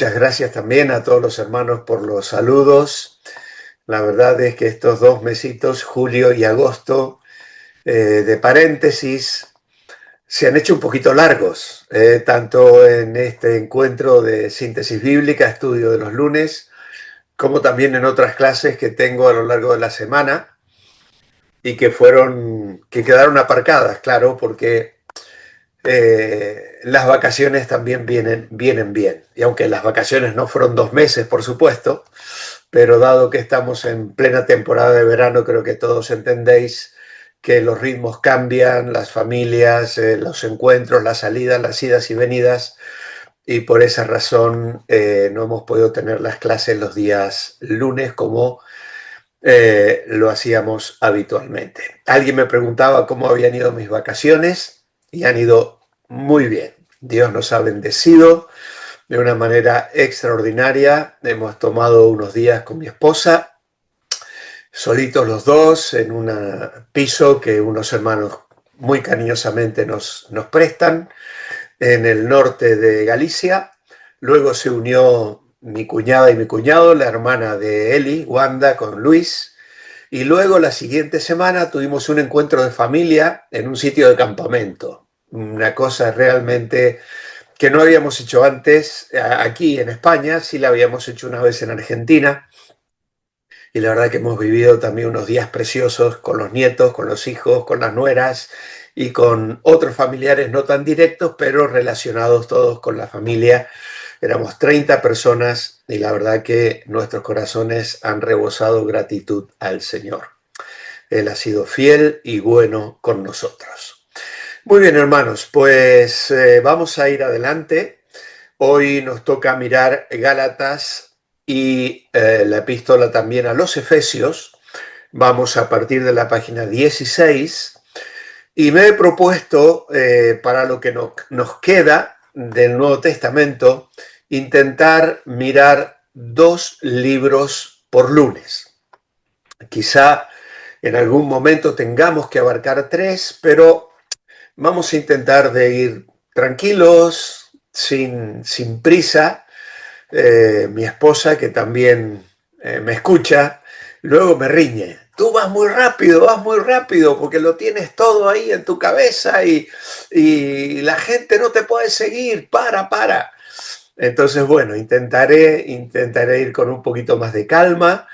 Muchas gracias también a todos los hermanos por los saludos. La verdad es que estos 2 mesitos, julio y agosto, de paréntesis, se han hecho un poquito largos, tanto en este encuentro de síntesis bíblica, estudio de los lunes, como también en otras clases que tengo a lo largo de la semana y que quedaron aparcadas, claro, porque las vacaciones también vienen bien. Y aunque las vacaciones no fueron 2 meses, por supuesto, pero dado que estamos en plena temporada de verano, creo que todos entendéis que los ritmos cambian, las familias, los encuentros, las salidas, las idas y venidas, y por esa razón no hemos podido tener las clases los días lunes como lo hacíamos habitualmente. Alguien me preguntaba cómo habían ido mis vacaciones y han ido muy bien. Dios nos ha bendecido de una manera extraordinaria. Hemos tomado unos días con mi esposa, solitos los dos, en un piso que unos hermanos muy cariñosamente nos prestan en el norte de Galicia. Luego se unió mi cuñada y mi cuñado, la hermana de Eli, Wanda, con Luis. Y luego la siguiente semana tuvimos un encuentro de familia en un sitio de campamento. Una cosa realmente que no habíamos hecho antes aquí en España, sí la habíamos hecho una vez en Argentina. Y la verdad que hemos vivido también unos días preciosos con los nietos, con los hijos, con las nueras y con otros familiares no tan directos, pero relacionados todos con la familia. Éramos 30 personas y la verdad que nuestros corazones han rebosado gratitud al Señor. Él ha sido fiel y bueno con nosotros. Muy bien, hermanos, pues vamos a ir adelante. Hoy nos toca mirar Gálatas y la epístola también a los Efesios. Vamos a partir de la página 16 y me he propuesto, para lo que nos queda del Nuevo Testamento, intentar mirar 2 libros por lunes. Quizá en algún momento tengamos que abarcar 3, pero vamos a intentar de ir tranquilos, sin prisa. Mi esposa, que también me escucha, luego me riñe. Tú vas muy rápido, porque lo tienes todo ahí en tu cabeza y la gente no te puede seguir, para. Entonces, bueno, intentaré ir con un poquito más de calma.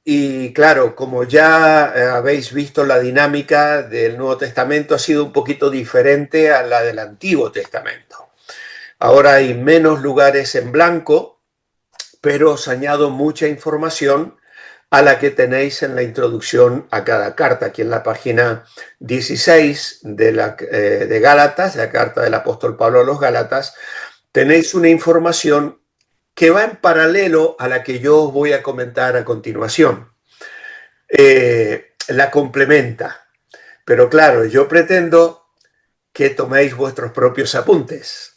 Y claro, como ya habéis visto, la dinámica del Nuevo Testamento ha sido un poquito diferente a la del Antiguo Testamento. Ahora hay menos lugares en blanco, pero os añado mucha información a la que tenéis en la introducción a cada carta. Aquí en la página 16 de Gálatas, la carta del apóstol Pablo a los Gálatas, tenéis una información que va en paralelo a la que yo os voy a comentar a continuación. La complementa. Pero claro, yo pretendo que toméis vuestros propios apuntes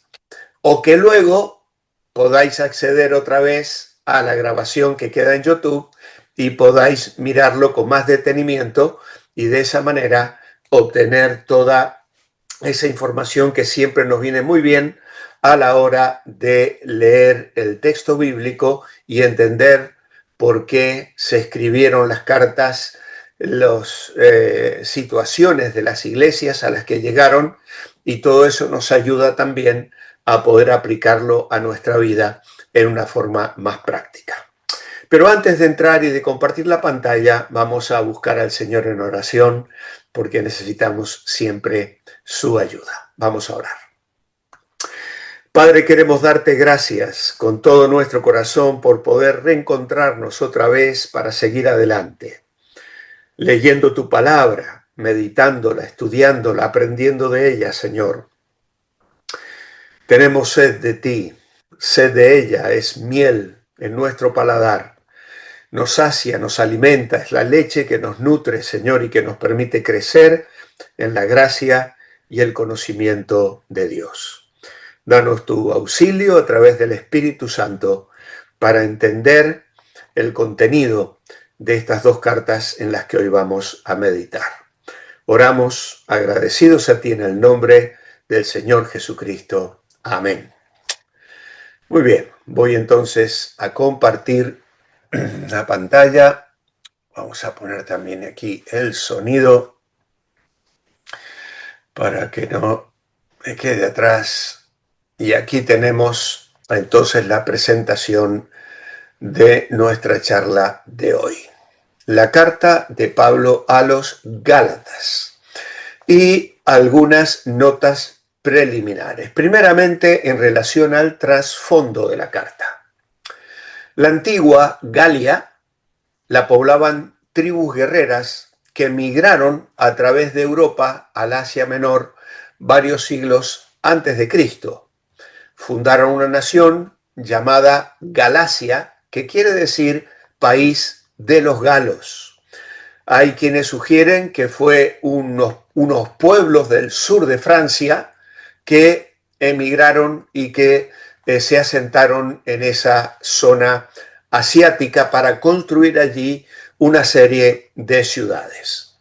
o que luego podáis acceder otra vez a la grabación que queda en YouTube y podáis mirarlo con más detenimiento y de esa manera obtener toda esa información que siempre nos viene muy bien a la hora de leer el texto bíblico y entender por qué se escribieron las cartas, las situaciones de las iglesias a las que llegaron, y todo eso nos ayuda también a poder aplicarlo a nuestra vida en una forma más práctica. Pero antes de entrar y de compartir la pantalla, vamos a buscar al Señor en oración, porque necesitamos siempre su ayuda. Vamos a orar. Padre, queremos darte gracias con todo nuestro corazón por poder reencontrarnos otra vez para seguir adelante, leyendo tu palabra, meditándola, estudiándola, aprendiendo de ella, Señor. Tenemos sed de ti, sed de ella, es miel en nuestro paladar. Nos sacia, nos alimenta, es la leche que nos nutre, Señor, y que nos permite crecer en la gracia y el conocimiento de Dios. Danos tu auxilio a través del Espíritu Santo para entender el contenido de estas 2 cartas en las que hoy vamos a meditar. Oramos agradecidos a ti en el nombre del Señor Jesucristo. Amén. Muy bien, voy entonces a compartir la pantalla. Vamos a poner también aquí el sonido para que no me quede atrás. Y aquí tenemos entonces la presentación de nuestra charla de hoy. La carta de Pablo a los Gálatas y algunas notas preliminares. Primeramente, en relación al trasfondo de la carta. La antigua Galia la poblaban tribus guerreras que migraron a través de Europa al Asia Menor varios siglos antes de Cristo. Fundaron una nación llamada Galacia, que quiere decir país de los galos. Hay quienes sugieren que fue unos pueblos del sur de Francia que emigraron y que se asentaron en esa zona asiática para construir allí una serie de ciudades.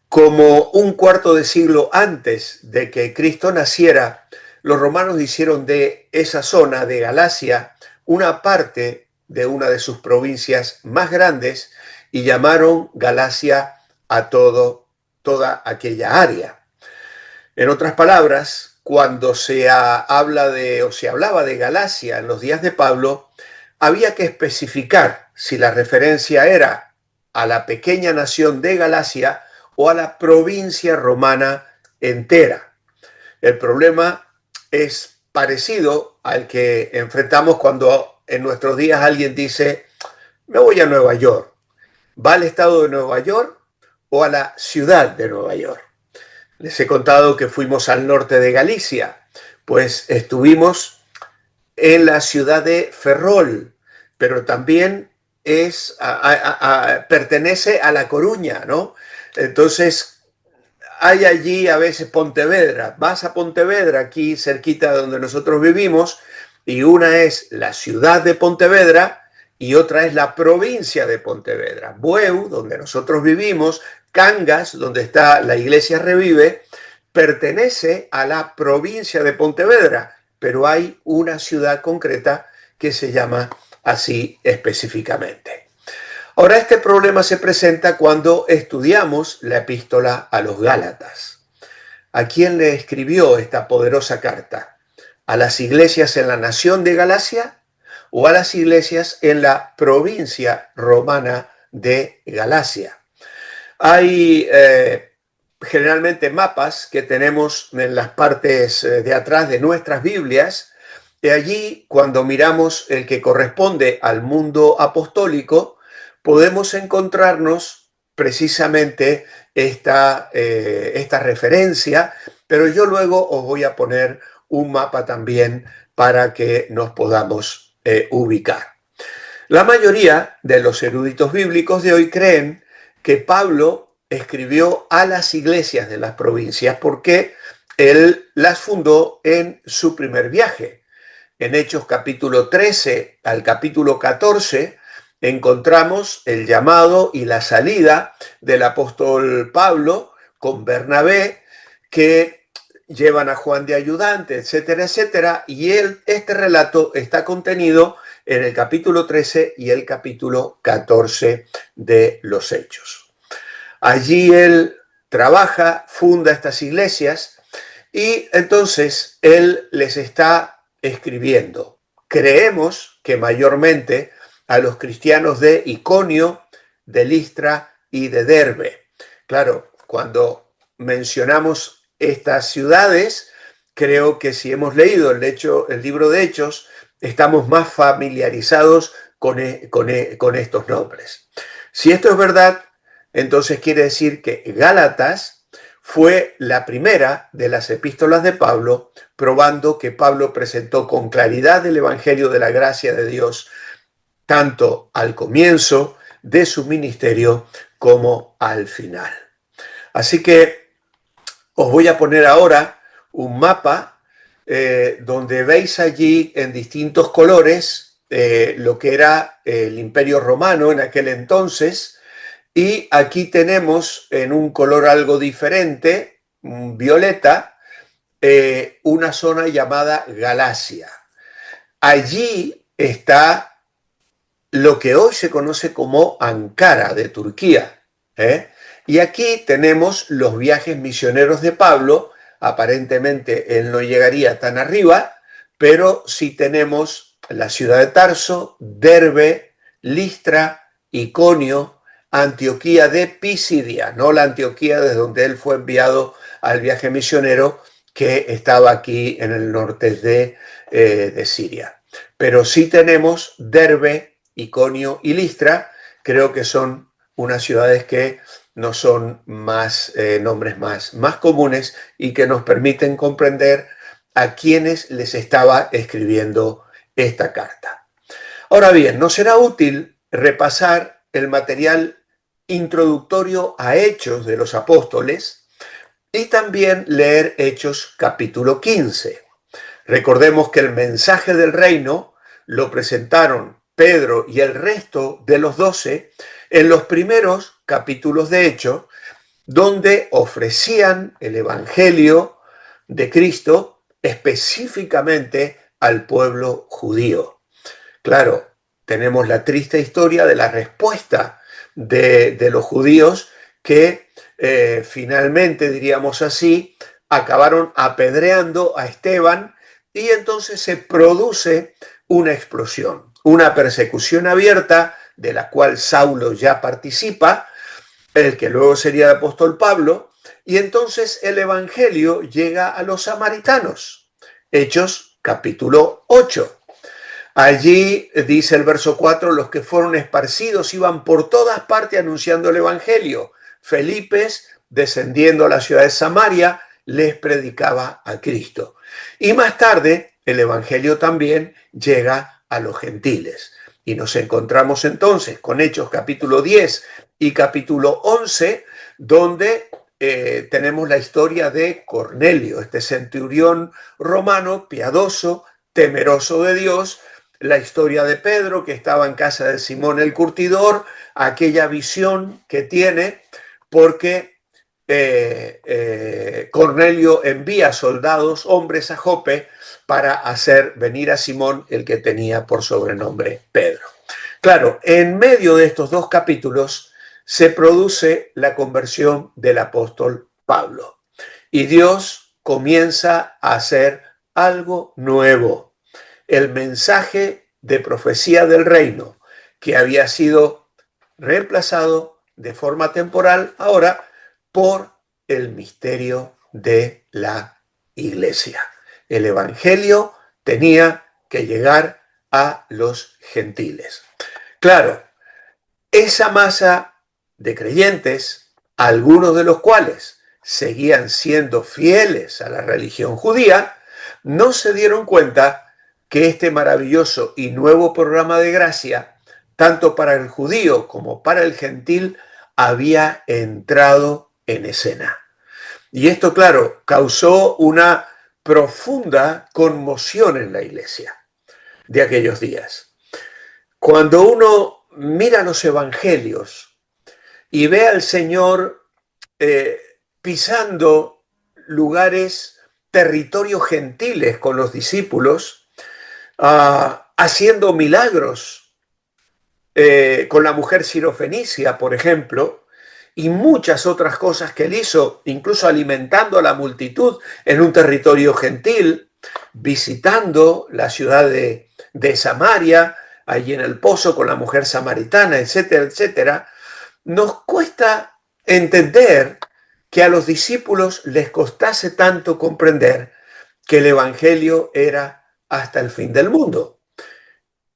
Como un cuarto de siglo antes de que Cristo naciera, los romanos hicieron de esa zona de Galacia una parte de una de sus provincias más grandes y llamaron Galacia a toda aquella área. En otras palabras, cuando se hablaba de Galacia en los días de Pablo, había que especificar si la referencia era a la pequeña nación de Galacia o a la provincia romana entera. El problema es parecido al que enfrentamos cuando en nuestros días alguien dice, me voy a Nueva York. ¿Va al estado de Nueva York o a la ciudad de Nueva York? Les he contado que fuimos al norte de Galicia, pues estuvimos en la ciudad de Ferrol, pero también pertenece a La Coruña, ¿no? Entonces, hay allí a veces Pontevedra. Vas a Pontevedra, aquí cerquita de donde nosotros vivimos, y una es la ciudad de Pontevedra y otra es la provincia de Pontevedra. Bueu, donde nosotros vivimos, Cangas, donde está la iglesia Revive, pertenece a la provincia de Pontevedra, pero hay una ciudad concreta que se llama así específicamente. Ahora, este problema se presenta cuando estudiamos la epístola a los Gálatas. ¿A quién le escribió esta poderosa carta? ¿A las iglesias en la nación de Galacia o a las iglesias en la provincia romana de Galacia? Hay generalmente mapas que tenemos en las partes de atrás de nuestras Biblias, y allí, cuando miramos el que corresponde al mundo apostólico, podemos encontrarnos precisamente esta referencia, pero yo luego os voy a poner un mapa también para que nos podamos ubicar. La mayoría de los eruditos bíblicos de hoy creen que Pablo escribió a las iglesias de las provincias porque él las fundó en su primer viaje. En Hechos capítulo 13 al capítulo 14 encontramos el llamado y la salida del apóstol Pablo con Bernabé, que llevan a Juan de ayudante, etcétera, etcétera, y este relato está contenido en el capítulo 13 y el capítulo 14 de los Hechos. Allí él trabaja, funda estas iglesias y entonces él les está escribiendo. Creemos que mayormente a los cristianos de Iconio, de Listra y de Derbe. Claro, cuando mencionamos estas ciudades, creo que si hemos leído el libro de Hechos, estamos más familiarizados con estos nombres. Si esto es verdad, entonces quiere decir que Gálatas fue la primera de las epístolas de Pablo, probando que Pablo presentó con claridad el Evangelio de la gracia de Dios, tanto al comienzo de su ministerio como al final. Así que os voy a poner ahora un mapa donde veis allí en distintos colores lo que era el Imperio Romano en aquel entonces, y aquí tenemos en un color algo diferente, violeta, una zona llamada Galacia. allí está lo que hoy se conoce como Ankara de Turquía, ¿eh? Y aquí tenemos los viajes misioneros de Pablo. Aparentemente él no llegaría tan arriba, pero sí tenemos la ciudad de Tarso, Derbe, Listra, Iconio, Antioquía de Pisidia, no la Antioquía desde donde él fue enviado al viaje misionero, que estaba aquí en el norte de Siria. Pero sí tenemos Derbe, Iconio y Listra. Creo que son unas ciudades que no son nombres más comunes y que nos permiten comprender a quienes les estaba escribiendo esta carta. Ahora bien, nos será útil repasar el material introductorio a Hechos de los Apóstoles y también leer Hechos capítulo 15. Recordemos que el mensaje del reino lo presentaron Pedro y el resto de los 12 en los primeros capítulos de Hechos, donde ofrecían el evangelio de Cristo específicamente al pueblo judío. Claro, tenemos la triste historia de la respuesta de los judíos que finalmente, diríamos así, acabaron apedreando a Esteban, y entonces se produce una explosión, una persecución abierta de la cual Saulo ya participa, el que luego sería el apóstol Pablo, y entonces el evangelio llega a los samaritanos. Hechos capítulo 8. Allí dice el verso 4, los que fueron esparcidos iban por todas partes anunciando el evangelio. Felipe, descendiendo a la ciudad de Samaria, les predicaba a Cristo. Y más tarde, el evangelio también llega a los gentiles. Y nos encontramos entonces con Hechos capítulo 10 y capítulo 11, donde tenemos la historia de Cornelio, este centurión romano, piadoso, temeroso de Dios, la historia de Pedro, que estaba en casa de Simón el curtidor, aquella visión que tiene, porque Cornelio envía soldados, hombres a Jope, para hacer venir a Simón, el que tenía por sobrenombre Pedro. Claro, en medio de estos dos capítulos se produce la conversión del apóstol Pablo, y Dios comienza a hacer algo nuevo. El mensaje de profecía del reino, que había sido reemplazado de forma temporal ahora por el misterio de la iglesia. El evangelio tenía que llegar a los gentiles. Claro, esa masa de creyentes, algunos de los cuales seguían siendo fieles a la religión judía, no se dieron cuenta que este maravilloso y nuevo programa de gracia, tanto para el judío como para el gentil, había entrado en escena. Y esto, claro, causó una profunda conmoción en la iglesia de aquellos días. Cuando uno mira los evangelios y ve al Señor pisando lugares, territorios gentiles con los discípulos, haciendo milagros con la mujer sirofenicia, por ejemplo, y muchas otras cosas que él hizo, incluso alimentando a la multitud en un territorio gentil, visitando la ciudad de Samaria, allí en el pozo con la mujer samaritana, etcétera, etcétera. Nos cuesta entender que a los discípulos les costase tanto comprender que el evangelio era hasta el fin del mundo.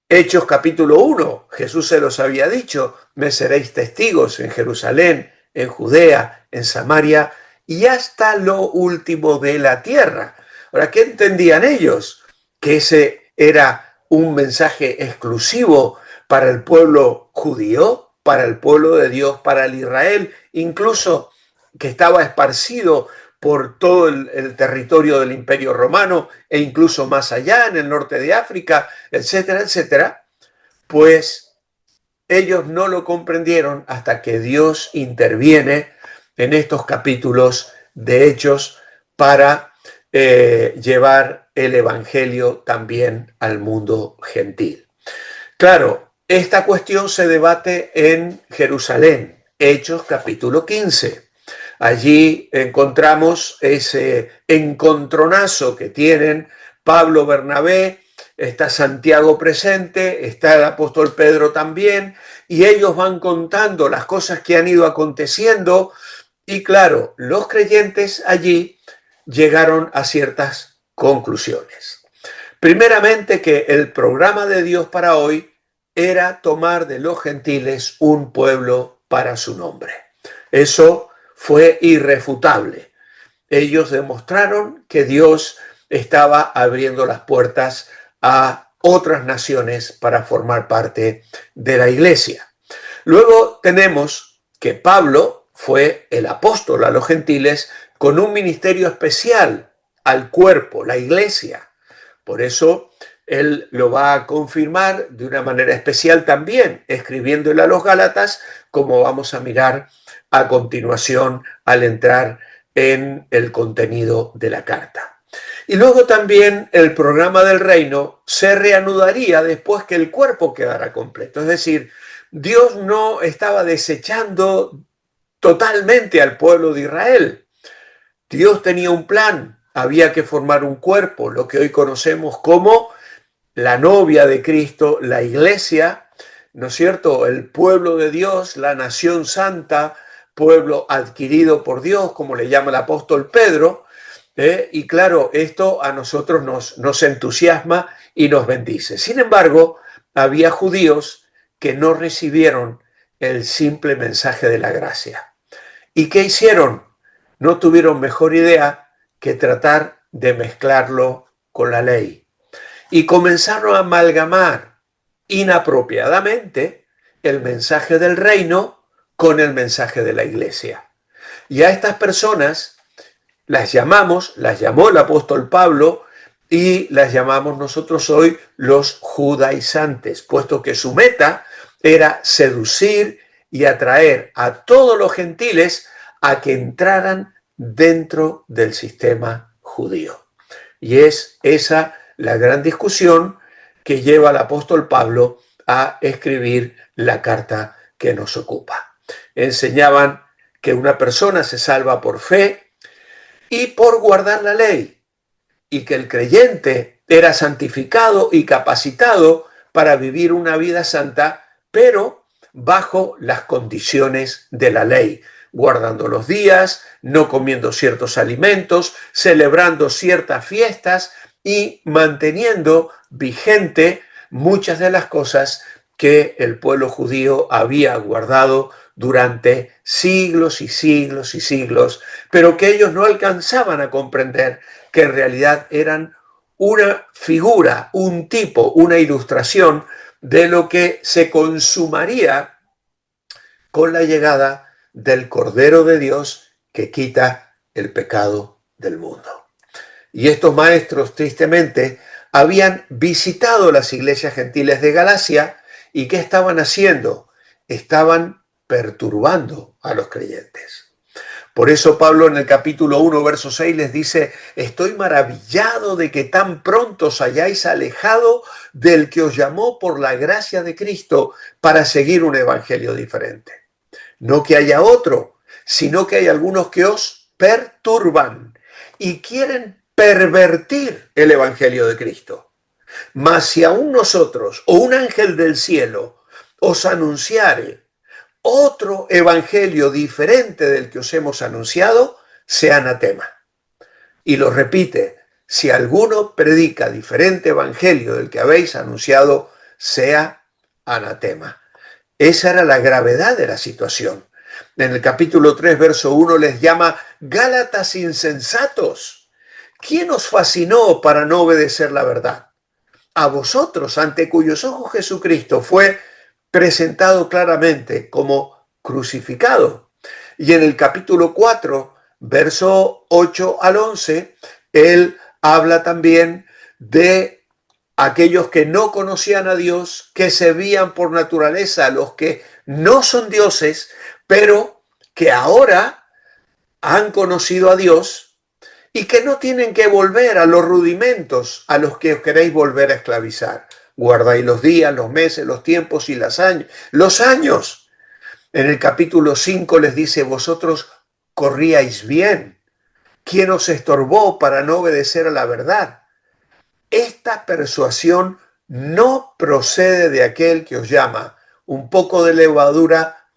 Hechos capítulo 1, Jesús se los había dicho, me seréis testigos en Jerusalén, en Judea, en Samaria y hasta lo último de la tierra. Ahora, ¿qué entendían ellos? Que ese era un mensaje exclusivo para el pueblo judío, para el pueblo de Dios, para el Israel, incluso que estaba esparcido por todo el territorio del Imperio Romano e incluso más allá, en el norte de África, etcétera, etcétera. Pues ellos no lo comprendieron hasta que Dios interviene en estos capítulos de Hechos para llevar el evangelio también al mundo gentil. Claro, esta cuestión se debate en Jerusalén, Hechos capítulo 15. Allí encontramos ese encontronazo que tienen Pablo, Bernabé, está Santiago presente, está el apóstol Pedro también, y ellos van contando las cosas que han ido aconteciendo, y claro, los creyentes allí llegaron a ciertas conclusiones. Primeramente, que el programa de Dios para hoy era tomar de los gentiles un pueblo para su nombre. Eso fue irrefutable. Ellos demostraron que Dios estaba abriendo las puertas a otras naciones para formar parte de la iglesia. Luego tenemos que Pablo fue el apóstol a los gentiles con un ministerio especial al cuerpo, la iglesia. Por eso él lo va a confirmar de una manera especial también, escribiéndole a los Gálatas, como vamos a mirar a continuación al entrar en el contenido de la carta. Y luego también el programa del reino se reanudaría después que el cuerpo quedara completo. Es decir, Dios no estaba desechando totalmente al pueblo de Israel. Dios tenía un plan, había que formar un cuerpo, lo que hoy conocemos como la novia de Cristo, la iglesia, ¿no es cierto? El pueblo de Dios, la nación santa, pueblo adquirido por Dios, como le llama el apóstol Pedro. Y claro, esto a nosotros nos entusiasma y nos bendice. Sin embargo, había judíos que no recibieron el simple mensaje de la gracia. ¿Y qué hicieron? No tuvieron mejor idea que tratar de mezclarlo con la ley. Y comenzaron a amalgamar inapropiadamente el mensaje del reino con el mensaje de la iglesia. Y a estas personas las llamó el apóstol Pablo y las llamamos nosotros hoy los judaizantes, puesto que su meta era seducir y atraer a todos los gentiles a que entraran dentro del sistema judío. Y es esa la gran discusión que lleva al apóstol Pablo a escribir la carta que nos ocupa. Enseñaban que una persona se salva por fe y por guardar la ley, y que el creyente era santificado y capacitado para vivir una vida santa, pero bajo las condiciones de la ley, guardando los días, no comiendo ciertos alimentos, celebrando ciertas fiestas y manteniendo vigente muchas de las cosas que el pueblo judío había guardado durante siglos y siglos y siglos, pero que ellos no alcanzaban a comprender que en realidad eran una figura, un tipo, una ilustración de lo que se consumaría con la llegada del Cordero de Dios que quita el pecado del mundo. Y estos maestros, tristemente, habían visitado las iglesias gentiles de Galacia y ¿qué estaban haciendo? Estaban perturbando a los creyentes. Por eso Pablo en el capítulo 1, verso 6 les dice: estoy maravillado de que tan pronto os hayáis alejado del que os llamó por la gracia de Cristo para seguir un evangelio diferente. No que haya otro, sino que hay algunos que os perturban y quieren pervertir el evangelio de Cristo. Mas si aún nosotros o un ángel del cielo os anunciare otro evangelio diferente del que os hemos anunciado, sea anatema. Y lo repite: si alguno predica diferente evangelio del que habéis anunciado, sea anatema. Esa era la gravedad de la situación. En el capítulo 3, verso 1, les llama Gálatas insensatos. ¿Quién os fascinó para no obedecer la verdad? A vosotros, ante cuyos ojos Jesucristo fue presentado claramente como crucificado. Y en el capítulo 4, verso 8 al 11, él habla también de aquellos que no conocían a Dios, que se veían por naturaleza los que no son dioses, pero que ahora han conocido a Dios y que no tienen que volver a los rudimentos a los que os queréis volver a esclavizar. Guardáis los días, los meses, los tiempos y los años. En el capítulo 5 les dice, vosotros corríais bien. ¿Quién os estorbó para no obedecer a la verdad? Esta persuasión no procede de aquel que os llama. Un poco de levadura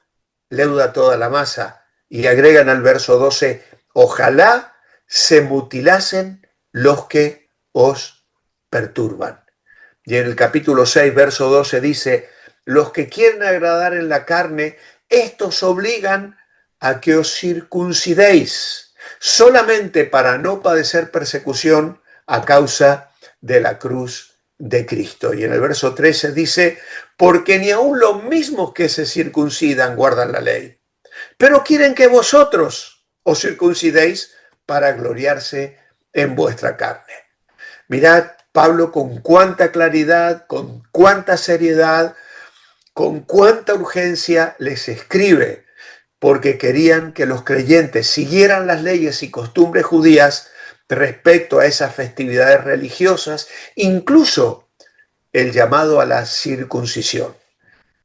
leuda toda la masa. Y agregan al verso 12, ojalá se mutilasen los que os perturban. Y en el capítulo 6, verso 12 dice, los que quieren agradar en la carne, estos obligan a que os circuncidéis, solamente para no padecer persecución a causa de la cruz de Cristo. Y en el verso 13 dice, porque ni aun los mismos que se circuncidan guardan la ley, pero quieren que vosotros os circuncidéis para gloriarse en vuestra carne. Mirad, Pablo, con cuánta claridad, con cuánta seriedad, con cuánta urgencia les escribe, porque querían que los creyentes siguieran las leyes y costumbres judías respecto a esas festividades religiosas, incluso el llamado a la circuncisión.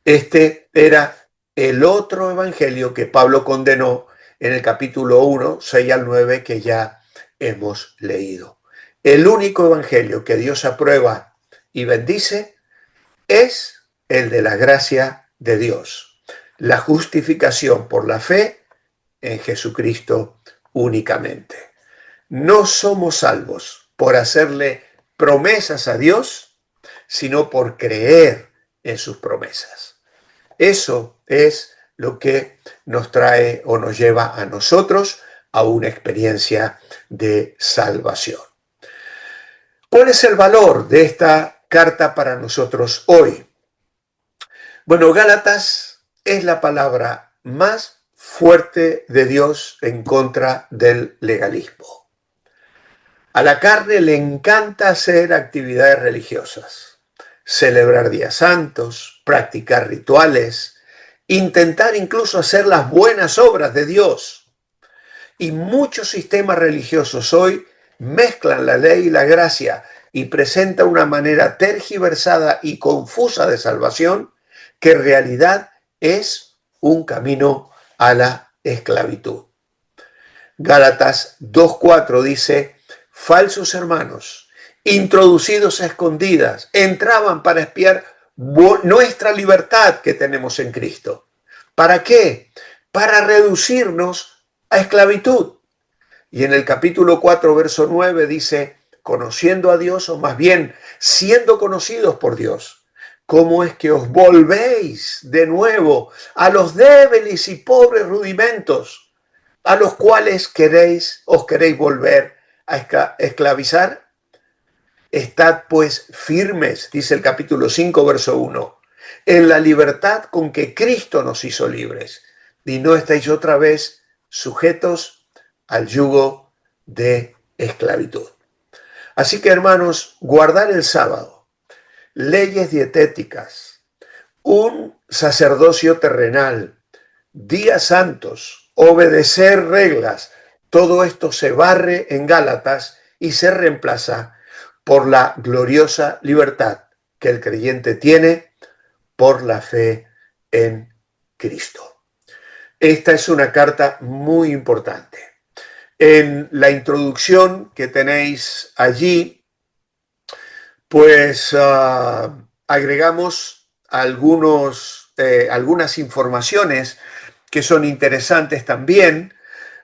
Este era el otro evangelio que Pablo condenó en el capítulo 1, 6 al 9, que ya hemos leído. El único evangelio que Dios aprueba y bendice es el de la gracia de Dios, la justificación por la fe en Jesucristo únicamente. No somos salvos por hacerle promesas a Dios, sino por creer en sus promesas. Eso es lo que nos trae o nos lleva a nosotros a una experiencia de salvación. ¿Cuál es el valor de esta carta para nosotros hoy? Bueno, Gálatas es la palabra más fuerte de Dios en contra del legalismo. A la carne le encanta hacer actividades religiosas, celebrar días santos, practicar rituales, intentar incluso hacer las buenas obras de Dios. Y muchos sistemas religiosos hoy mezclan la ley y la gracia y presentan una manera tergiversada y confusa de salvación que en realidad es un camino a la esclavitud. Gálatas 2:4 dice, falsos hermanos, introducidos a escondidas, entraban para espiar nuestra libertad que tenemos en Cristo. ¿Para qué? Para reducirnos a esclavitud. Y en el capítulo 4, verso 9 dice, conociendo a Dios, o más bien siendo conocidos por Dios, ¿cómo es que os volvéis de nuevo a los débiles y pobres rudimentos a los cuales os queréis volver a esclavizar? Estad pues firmes, dice el capítulo 5, verso 1, en la libertad con que Cristo nos hizo libres, y no estáis otra vez sujetos al yugo de esclavitud. Así que, hermanos, guardar el sábado, leyes dietéticas, un sacerdocio terrenal, días santos, obedecer reglas, todo esto se barre en Gálatas y se reemplaza por la gloriosa libertad que el creyente tiene por la fe en Cristo. Esta es una carta muy importante. En la introducción que tenéis allí, pues agregamos algunas informaciones que son interesantes también.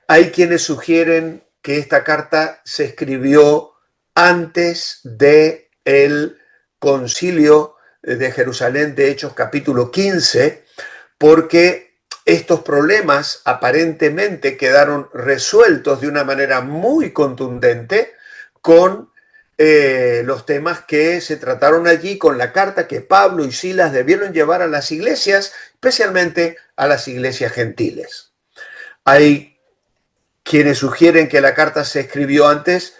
Hay quienes sugieren que esta carta se escribió antes del concilio de Jerusalén de Hechos capítulo 15, porque estos problemas aparentemente quedaron resueltos de una manera muy contundente con los temas que se trataron allí, con la carta que Pablo y Silas debieron llevar a las iglesias, especialmente a las iglesias gentiles. Hay quienes sugieren que la carta se escribió antes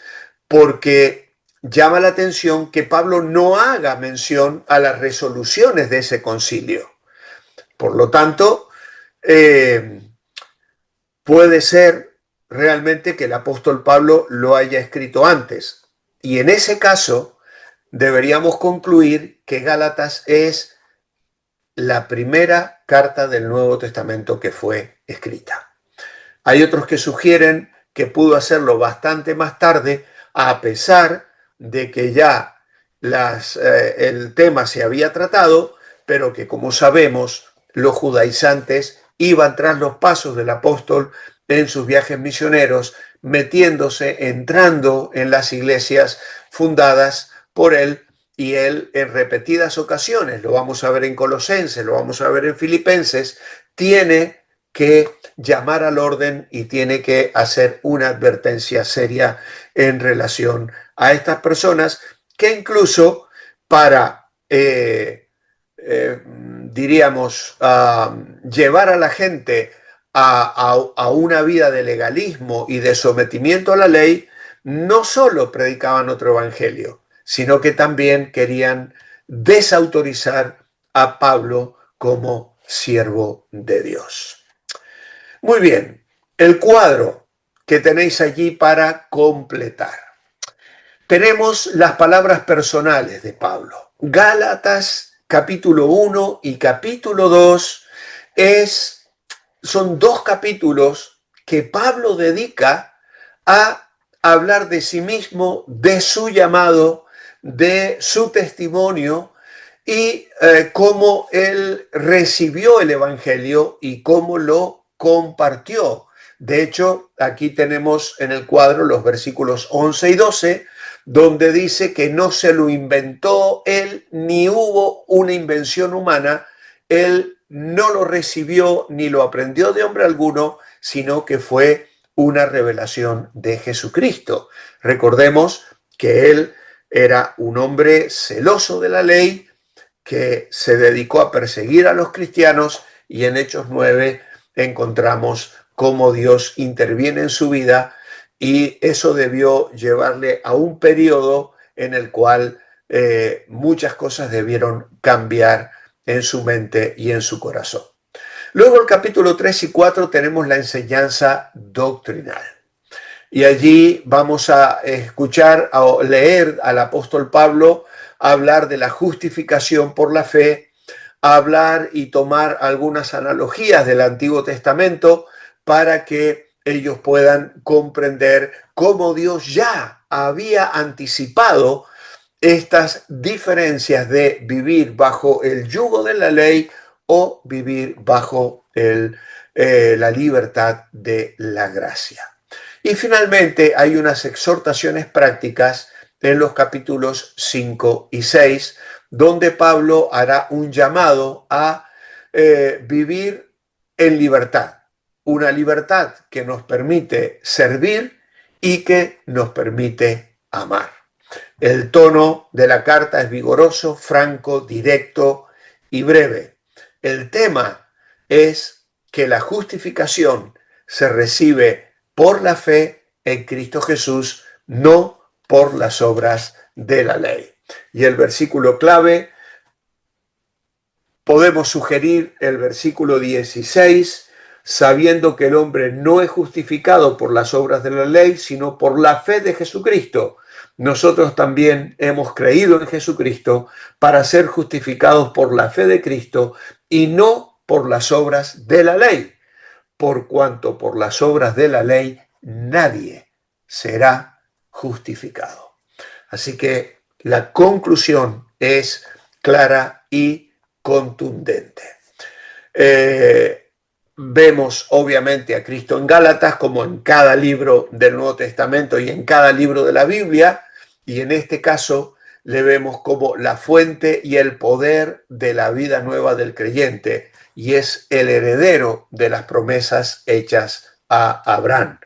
porque llama la atención que Pablo no haga mención a las resoluciones de ese concilio. Por lo tanto, puede ser realmente que el apóstol Pablo lo haya escrito antes. Y en ese caso deberíamos concluir que Gálatas es la primera carta del Nuevo Testamento que fue escrita. Hay otros que sugieren que pudo hacerlo bastante más tarde, a pesar de que ya el tema se había tratado, pero que, como sabemos, los judaizantes iban tras los pasos del apóstol en sus viajes misioneros, metiéndose, entrando en las iglesias fundadas por él, y él en repetidas ocasiones, lo vamos a ver en Colosenses, lo vamos a ver en Filipenses, tiene que llamar al orden y tiene que hacer una advertencia seria en relación a estas personas que incluso para, diríamos, llevar a la gente a una vida de legalismo y de sometimiento a la ley, no solo predicaban otro evangelio, sino que también querían desautorizar a Pablo como siervo de Dios. Muy bien, el cuadro que tenéis allí para completar. Tenemos las palabras personales de Pablo. Gálatas capítulo 1 y capítulo 2 son dos capítulos que Pablo dedica a hablar de sí mismo, de su llamado, de su testimonio y cómo él recibió el evangelio y cómo lo compartió. De hecho, aquí tenemos en el cuadro los versículos 11 y 12, donde dice que no se lo inventó él, ni hubo una invención humana. Él no lo recibió ni lo aprendió de hombre alguno, sino que fue una revelación de Jesucristo. Recordemos que él era un hombre celoso de la ley, que se dedicó a perseguir a los cristianos, y en Hechos 9 encontramos cómo Dios interviene en su vida, y eso debió llevarle a un periodo en el cual muchas cosas debieron cambiar en su mente y en su corazón. Luego el capítulo 3 y 4 tenemos la enseñanza doctrinal. Y allí vamos a escuchar, a leer al apóstol Pablo hablar de la justificación por la fe, hablar y tomar algunas analogías del Antiguo Testamento para que ellos puedan comprender cómo Dios ya había anticipado estas diferencias de vivir bajo el yugo de la ley o vivir bajo la libertad de la gracia. Y finalmente hay unas exhortaciones prácticas en los capítulos 5 y 6, donde Pablo hará un llamado a vivir en libertad, una libertad que nos permite servir y que nos permite amar. El tono de la carta es vigoroso, franco, directo y breve. El tema es que la justificación se recibe por la fe en Cristo Jesús, no por las obras de la ley. Y el versículo clave, podemos sugerir el versículo 16, sabiendo que el hombre no es justificado por las obras de la ley, sino por la fe de Jesucristo. Nosotros también hemos creído en Jesucristo para ser justificados por la fe de Cristo y no por las obras de la ley, por cuanto por las obras de la ley nadie será justificado. Así que la conclusión es clara y contundente. Vemos obviamente a Cristo en Gálatas, como en cada libro del Nuevo Testamento y en cada libro de la Biblia, y en este caso le vemos como la fuente y el poder de la vida nueva del creyente, y es el heredero de las promesas hechas a Abraham.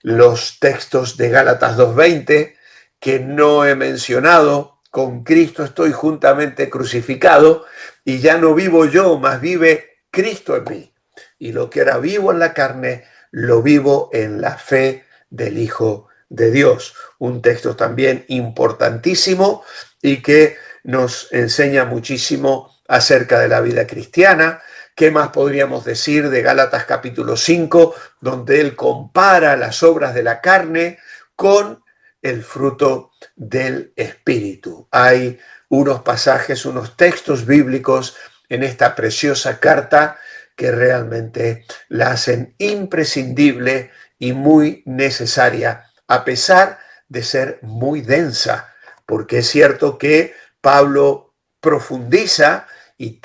Los textos de Gálatas 2:20, que no he mencionado: con Cristo estoy juntamente crucificado, y ya no vivo yo, mas vive Cristo en mí. Y lo que era vivo en la carne, lo vivo en la fe del Hijo de Dios. Un texto también importantísimo y que nos enseña muchísimo acerca de la vida cristiana, ¿Qué más podríamos decir de Gálatas capítulo 5, donde él compara las obras de la carne con el fruto del Espíritu? Hay unos pasajes, unos textos bíblicos en esta preciosa carta que realmente la hacen imprescindible y muy necesaria, a pesar de ser muy densa, porque es cierto que Pablo profundiza y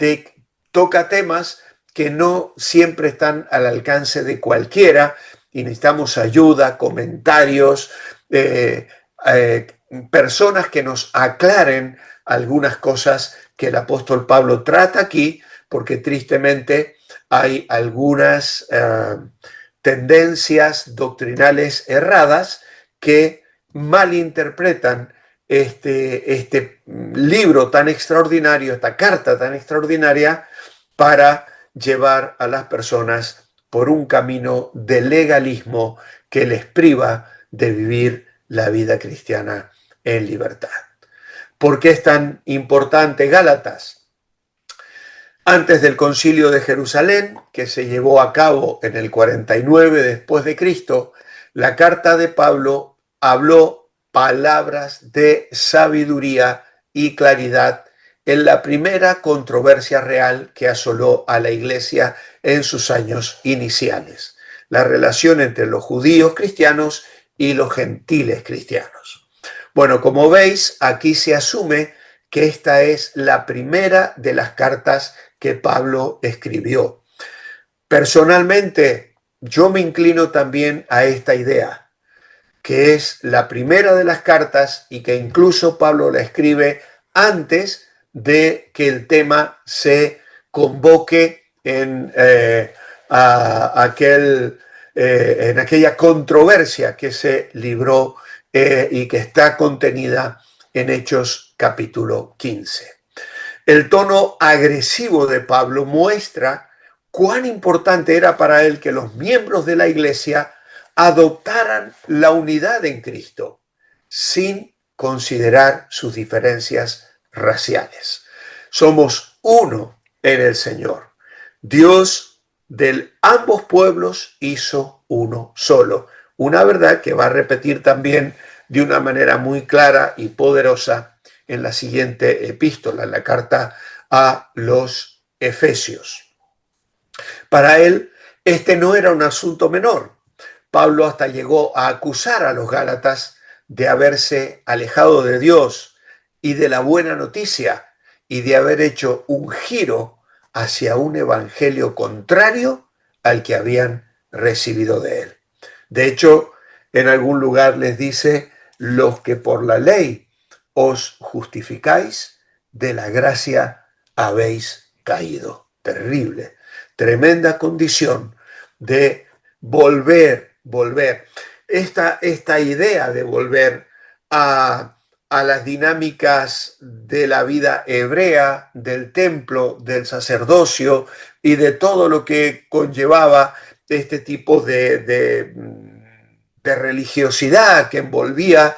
toca temas que no siempre están al alcance de cualquiera y necesitamos ayuda, comentarios, personas que nos aclaren algunas cosas que el apóstol Pablo trata aquí, porque tristemente hay algunas tendencias doctrinales erradas que malinterpretan este libro tan extraordinario, esta carta tan extraordinaria, para llevar a las personas por un camino de legalismo que les priva de vivir la vida cristiana en libertad. ¿Por qué es tan importante Gálatas? Antes del Concilio de Jerusalén, que se llevó a cabo en el 49 después de Cristo, la carta de Pablo habló palabras de sabiduría y claridad en la primera controversia real que asoló a la Iglesia en sus años iniciales, la relación entre los judíos cristianos y los gentiles cristianos. Bueno, como veis, aquí se asume que esta es la primera de las cartas que Pablo escribió. Personalmente, yo me inclino también a esta idea, que es la primera de las cartas y que incluso Pablo la escribe antes de que el tema se convoque en aquella controversia que se libró y que está contenida en Hechos capítulo 15. El tono agresivo de Pablo muestra cuán importante era para él que los miembros de la iglesia adoptaran la unidad en Cristo, sin considerar sus diferencias raciales. Somos uno en el Señor. Dios de ambos pueblos hizo uno solo. Una verdad que va a repetir también de una manera muy clara y poderosa en la siguiente epístola, en la carta a los Efesios. Para él, este no era un asunto menor. Pablo hasta llegó a acusar a los Gálatas de haberse alejado de Dios y de la buena noticia y de haber hecho un giro hacia un evangelio contrario al que habían recibido de él. De hecho, en algún lugar les dice: los que por la ley os justificáis, de la gracia habéis caído. Terrible, tremenda condición de volver. Esta idea de volver a las dinámicas de la vida hebrea, del templo, del sacerdocio y de todo lo que conllevaba este tipo de religiosidad que envolvía,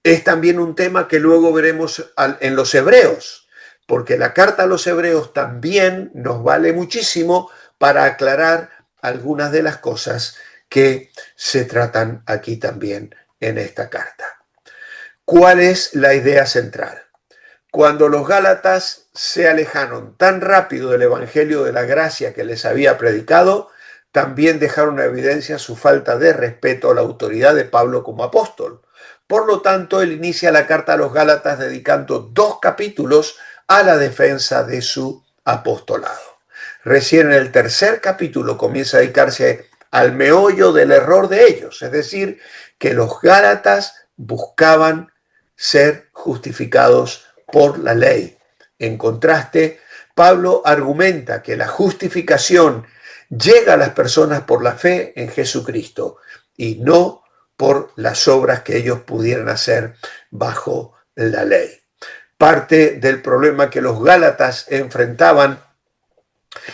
es también un tema que luego veremos en los hebreos, porque la carta a los hebreos también nos vale muchísimo para aclarar algunas de las cosas que se tratan aquí también en esta carta. ¿Cuál es la idea central? Cuando los Gálatas se alejaron tan rápido del evangelio de la gracia que les había predicado, también dejaron en evidencia su falta de respeto a la autoridad de Pablo como apóstol. Por lo tanto, él inicia la carta a los Gálatas dedicando 2 capítulos a la defensa de su apostolado. Recién en el 3er capítulo comienza a dedicarse al meollo del error de ellos, es decir, que los Gálatas buscaban ser justificados por la ley. En contraste, Pablo argumenta que la justificación llega a las personas por la fe en Jesucristo y no por las obras que ellos pudieran hacer bajo la ley. Parte del problema que los Gálatas enfrentaban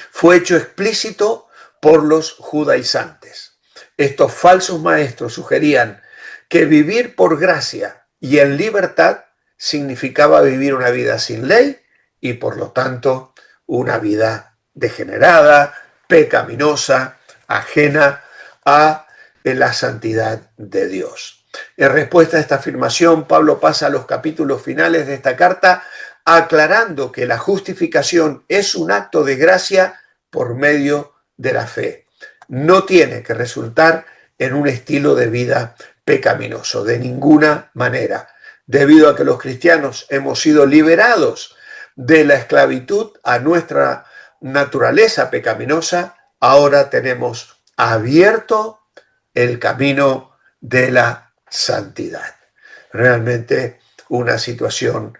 fue hecho explícito por los judaizantes. Estos falsos maestros sugerían que vivir por gracia y en libertad significaba vivir una vida sin ley y por lo tanto una vida degenerada, pecaminosa, ajena a la santidad de Dios. En respuesta a esta afirmación, Pablo pasa a los capítulos finales de esta carta aclarando que la justificación es un acto de gracia por medio de la fe. No tiene que resultar en un estilo de vida pecaminoso, de ninguna manera. Debido a que los cristianos hemos sido liberados de la esclavitud a nuestra naturaleza pecaminosa, ahora tenemos abierto el camino de la santidad. Realmente una situación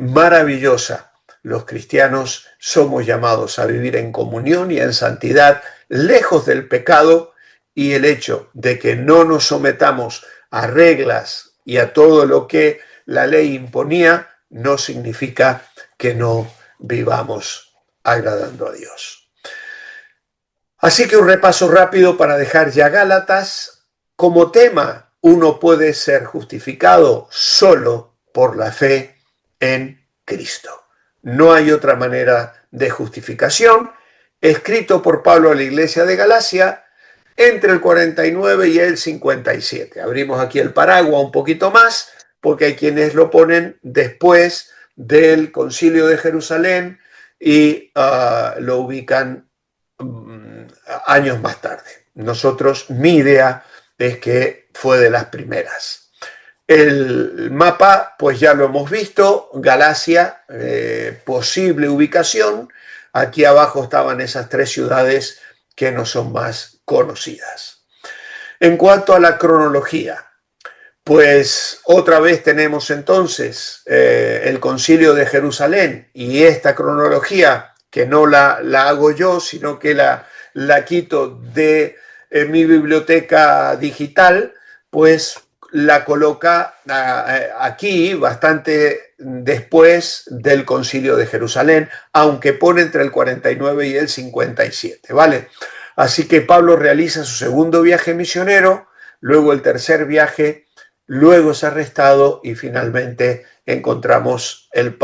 maravillosa. Los cristianos somos llamados a vivir en comunión y en santidad, lejos del pecado, y el hecho de que no nos sometamos a reglas y a todo lo que la ley imponía no significa que no vivamos agradando a Dios. Así que un repaso rápido para dejar ya Gálatas. Como tema, uno puede ser justificado solo por la fe en Cristo. No hay otra manera de justificación. Escrito por Pablo a la iglesia de Galacia entre el 49 y el 57. Abrimos aquí el paraguas un poquito más, porque hay quienes lo ponen después del Concilio de Jerusalén y lo ubican años más tarde. Nosotros, mi idea es que fue de las primeras. El mapa, pues ya lo hemos visto, Galacia, posible ubicación. Aquí abajo estaban esas tres ciudades que no son más conocidas. En cuanto a la cronología, pues otra vez tenemos entonces el Concilio de Jerusalén y esta cronología que no la hago yo, sino que la quito de mi biblioteca digital, pues la coloca aquí bastante después del Concilio de Jerusalén, aunque pone entre el 49 y el 57, ¿vale? Así que Pablo realiza su segundo viaje misionero, luego el tercer viaje, luego es arrestado y finalmente encontramos el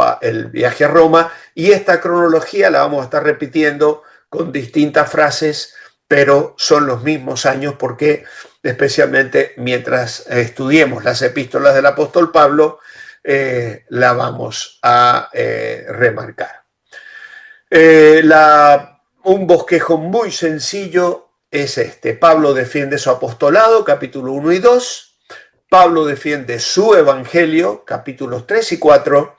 viaje a Roma, y esta cronología la vamos a estar repitiendo con distintas frases, pero son los mismos años porque especialmente mientras estudiemos las epístolas del apóstol Pablo, la vamos a remarcar. Un bosquejo muy sencillo es este. Pablo defiende su apostolado, capítulo 1 y 2. Pablo defiende su evangelio, capítulos 3 y 4.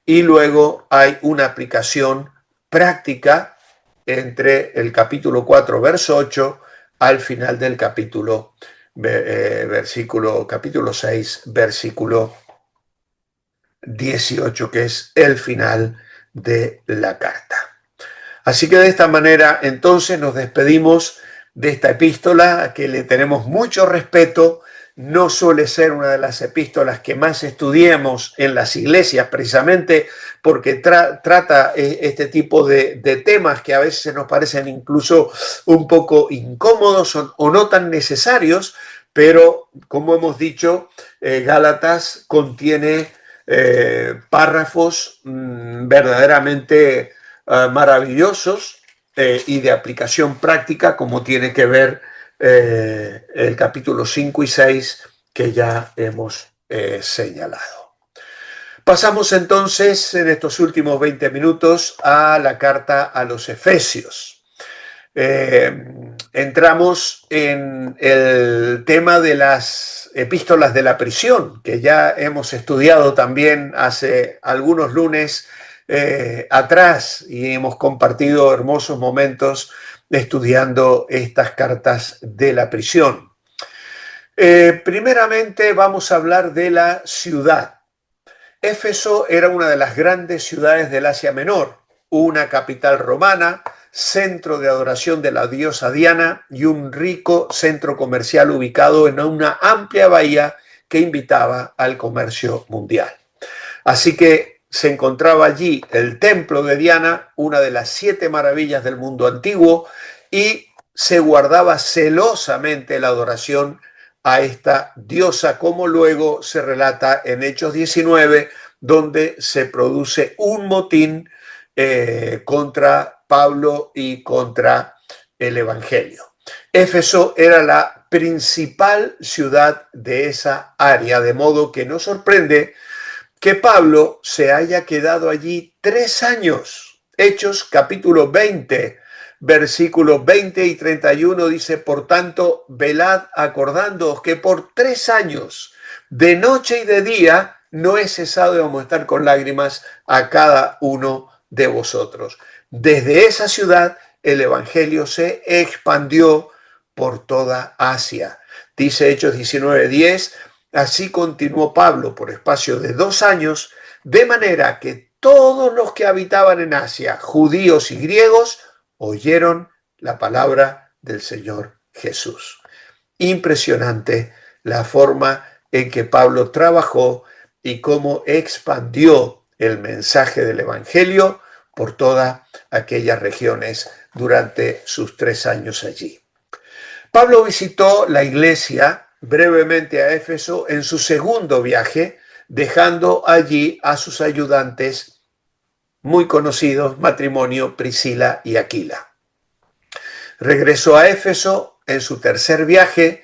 Y luego hay una aplicación práctica entre el capítulo 4, verso 8, al final del capítulo 6, versículo 18, que es el final de la carta. Así que de esta manera entonces nos despedimos de esta epístola a que le tenemos mucho respeto. No suele ser una de las epístolas que más estudiemos en las iglesias, precisamente porque trata este tipo de temas que a veces nos parecen incluso un poco incómodos o no tan necesarios, pero como hemos dicho, Gálatas contiene párrafos verdaderamente maravillosos y de aplicación práctica, como tiene que ver el capítulo 5 y 6 que ya hemos señalado. Pasamos entonces en estos últimos 20 minutos a la carta a los Efesios. Entramos en el tema de las epístolas de la prisión, que ya hemos estudiado también hace algunos lunes atrás, y hemos compartido hermosos momentos estudiando estas cartas de la prisión. Primeramente vamos a hablar de la ciudad. Éfeso era una de las grandes ciudades del Asia Menor, una capital romana, centro de adoración de la diosa Diana y un rico centro comercial ubicado en una amplia bahía que invitaba al comercio mundial. Así que se encontraba allí el templo de Diana, una de las 7 maravillas del mundo antiguo, y se guardaba celosamente la adoración a esta diosa, como luego se relata en Hechos 19, donde se produce un motín contra Pablo y contra el Evangelio. Éfeso era la principal ciudad de esa área, de modo que no sorprende que Pablo se haya quedado allí 3 años. Hechos capítulo 20, versículos 20 y 31 dice: por tanto, velad acordándoos que por 3 años, de noche y de día, no he cesado de amonestar con lágrimas a cada uno de vosotros. Desde esa ciudad el evangelio se expandió por toda Asia. Dice Hechos 19:10, así continuó Pablo por espacio de 2 años, de manera que todos los que habitaban en Asia, judíos y griegos, oyeron la palabra del Señor Jesús. Impresionante la forma en que Pablo trabajó y cómo expandió el mensaje del Evangelio por todas aquellas regiones durante sus 3 años allí. Pablo visitó la iglesia brevemente a Éfeso en su segundo viaje, dejando allí a sus ayudantes muy conocidos, matrimonio Priscila y Aquila. Regresó a Éfeso en su tercer viaje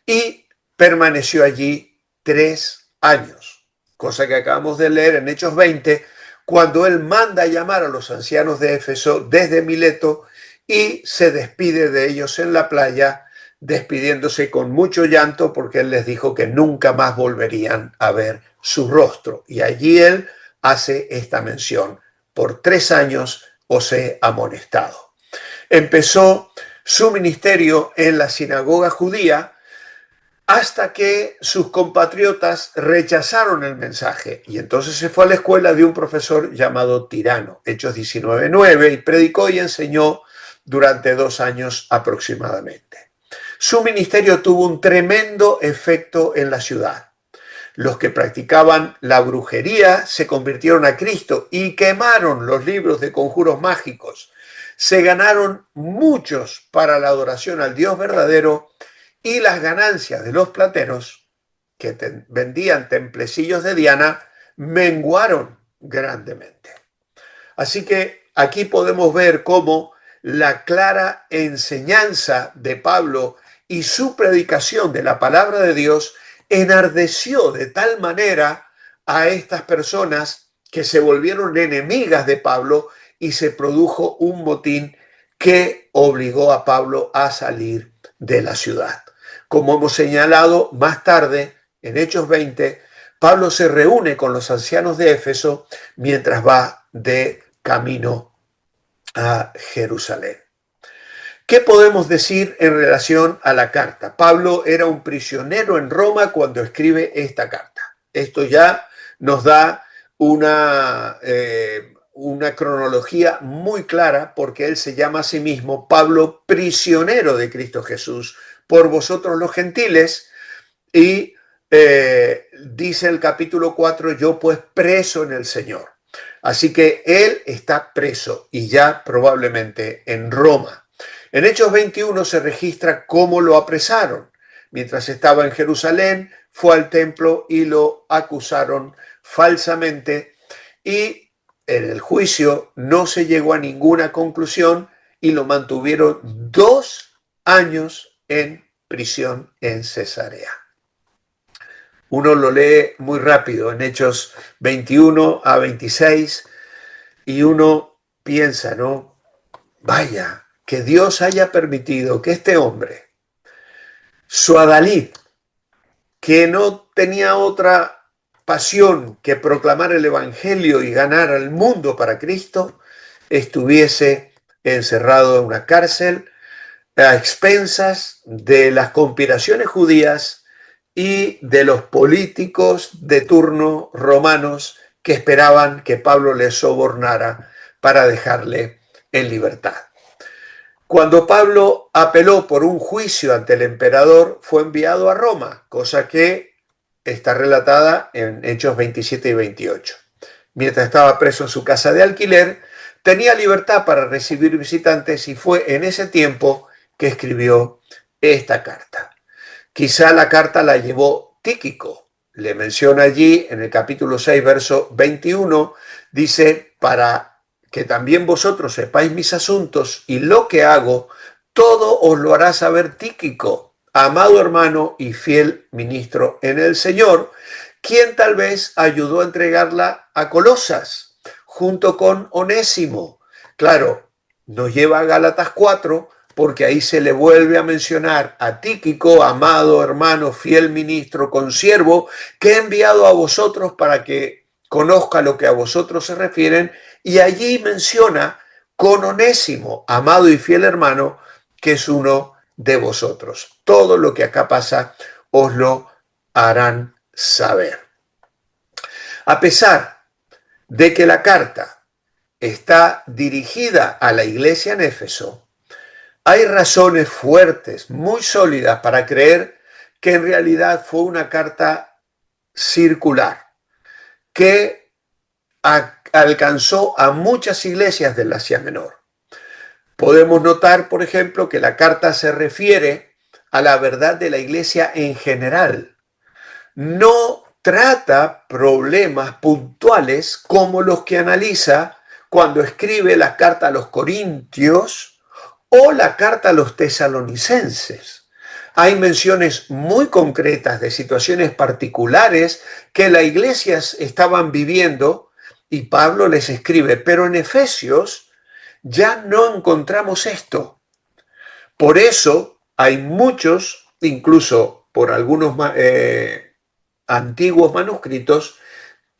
y permaneció allí 3 años, cosa que acabamos de leer en Hechos 20, cuando él manda a llamar a los ancianos de Éfeso desde Mileto y se despide de ellos en la playa, despidiéndose con mucho llanto porque él les dijo que nunca más volverían a ver su rostro. Y allí él hace esta mención: por 3 años os he amonestado. Empezó su ministerio en la sinagoga judía hasta que sus compatriotas rechazaron el mensaje, y entonces se fue a la escuela de un profesor llamado Tirano, Hechos 19:9, y predicó y enseñó durante 2 años aproximadamente. Su ministerio tuvo un tremendo efecto en la ciudad. Los que practicaban la brujería se convirtieron a Cristo y quemaron los libros de conjuros mágicos. Se ganaron muchos para la adoración al Dios verdadero, y las ganancias de los plateros que vendían templecillos de Diana menguaron grandemente. Así que aquí podemos ver cómo la clara enseñanza de Pablo y su predicación de la palabra de Dios enardeció de tal manera a estas personas que se volvieron enemigas de Pablo y se produjo un motín que obligó a Pablo a salir de la ciudad. Como hemos señalado más tarde en Hechos 20, Pablo se reúne con los ancianos de Éfeso mientras va de camino a Jerusalén. ¿Qué podemos decir en relación a la carta? Pablo era un prisionero en Roma cuando escribe esta carta. Esto ya nos da una cronología muy clara, porque él se llama a sí mismo Pablo, prisionero de Cristo Jesús, por vosotros los gentiles, y dice el capítulo 4, yo pues preso en el Señor. Así que él está preso y ya probablemente en Roma. En Hechos 21 se registra cómo lo apresaron. Mientras estaba en Jerusalén, fue al templo y lo acusaron falsamente, y en el juicio no se llegó a ninguna conclusión y lo mantuvieron 2 años en prisión en Cesarea. Uno lo lee muy rápido en Hechos 21 a 26 y uno piensa, ¿no? Vaya, que Dios haya permitido que este hombre, su adalid, que no tenía otra pasión que proclamar el Evangelio y ganar al mundo para Cristo, estuviese encerrado en una cárcel a expensas de las conspiraciones judías y de los políticos de turno romanos que esperaban que Pablo les sobornara para dejarle en libertad. Cuando Pablo apeló por un juicio ante el emperador, fue enviado a Roma, cosa que está relatada en Hechos 27 y 28. Mientras estaba preso en su casa de alquiler, tenía libertad para recibir visitantes, y fue en ese tiempo que escribió esta carta. Quizá la carta la llevó Tíquico. Le menciona allí en el capítulo 6, verso 21, dice: para que también vosotros sepáis mis asuntos y lo que hago, todo os lo hará saber Tíquico, amado hermano y fiel ministro en el Señor, quien tal vez ayudó a entregarla a Colosas, junto con Onésimo. Claro, nos lleva a Gálatas 4, porque ahí se le vuelve a mencionar a Tíquico, amado hermano, fiel ministro, consiervo, que he enviado a vosotros para que conozca lo que a vosotros se refieren, y allí menciona con Onésimo, amado y fiel hermano, que es uno de vosotros. Todo lo que acá pasa os lo harán saber. A pesar de que la carta está dirigida a la iglesia en Éfeso, hay razones fuertes, muy sólidas, para creer que en realidad fue una carta circular, que alcanzó a muchas iglesias del Asia Menor. Podemos notar, por ejemplo, que la carta se refiere a la verdad de la iglesia en general. No trata problemas puntuales como los que analiza cuando escribe la carta a los Corintios o la carta a los tesalonicenses. Hay menciones muy concretas de situaciones particulares que las iglesias estaban viviendo y Pablo les escribe, pero en Efesios ya no encontramos esto. Por eso hay muchos, incluso por algunos antiguos manuscritos,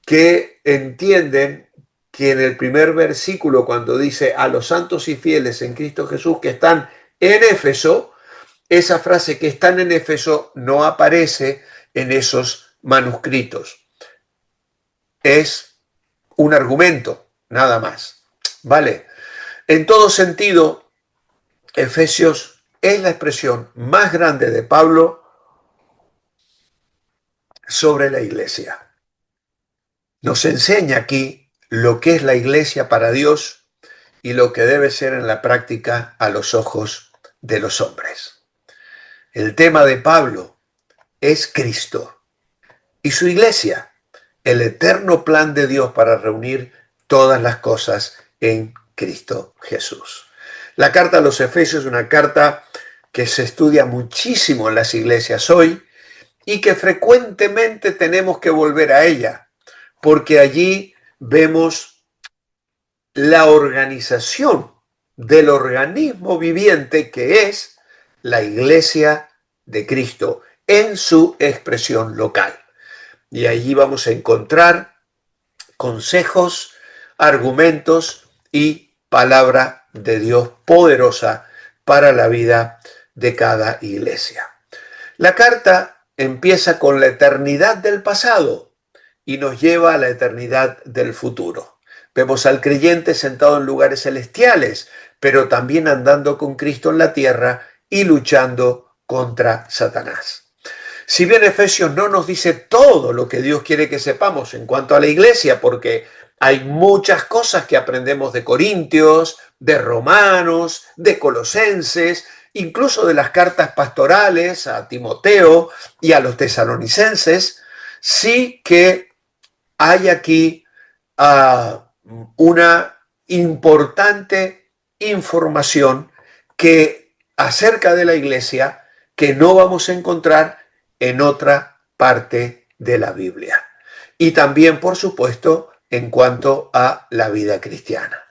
que entienden que en el primer versículo, cuando dice a los santos y fieles en Cristo Jesús que están en Éfeso, esa frase que están en Éfeso no aparece en esos manuscritos. Es un argumento, nada más. ¿Vale? En todo sentido, Efesios es la expresión más grande de Pablo sobre la iglesia. Nos enseña aquí lo que es la iglesia para Dios y lo que debe ser en la práctica a los ojos de los hombres. El tema de Pablo es Cristo y su iglesia, el eterno plan de Dios para reunir todas las cosas en Cristo Jesús. La carta a los Efesios es una carta que se estudia muchísimo en las iglesias hoy y que frecuentemente tenemos que volver a ella, porque allí vemos la organización del organismo viviente que es la iglesia de Cristo en su expresión local. Y allí vamos a encontrar consejos, argumentos y palabra de Dios poderosa para la vida de cada iglesia. La carta empieza con la eternidad del pasado y nos lleva a la eternidad del futuro. Vemos al creyente sentado en lugares celestiales, pero también andando con Cristo en la tierra y luchando contra Satanás. Si bien Efesios no nos dice todo lo que Dios quiere que sepamos en cuanto a la iglesia, porque hay muchas cosas que aprendemos de Corintios, de Romanos, de Colosenses, incluso de las cartas pastorales a Timoteo y a los tesalonicenses, sí que hay aquí una importante información que acerca de la iglesia que no vamos a encontrar en otra parte de la Biblia. Y también, por supuesto, en cuanto a la vida cristiana.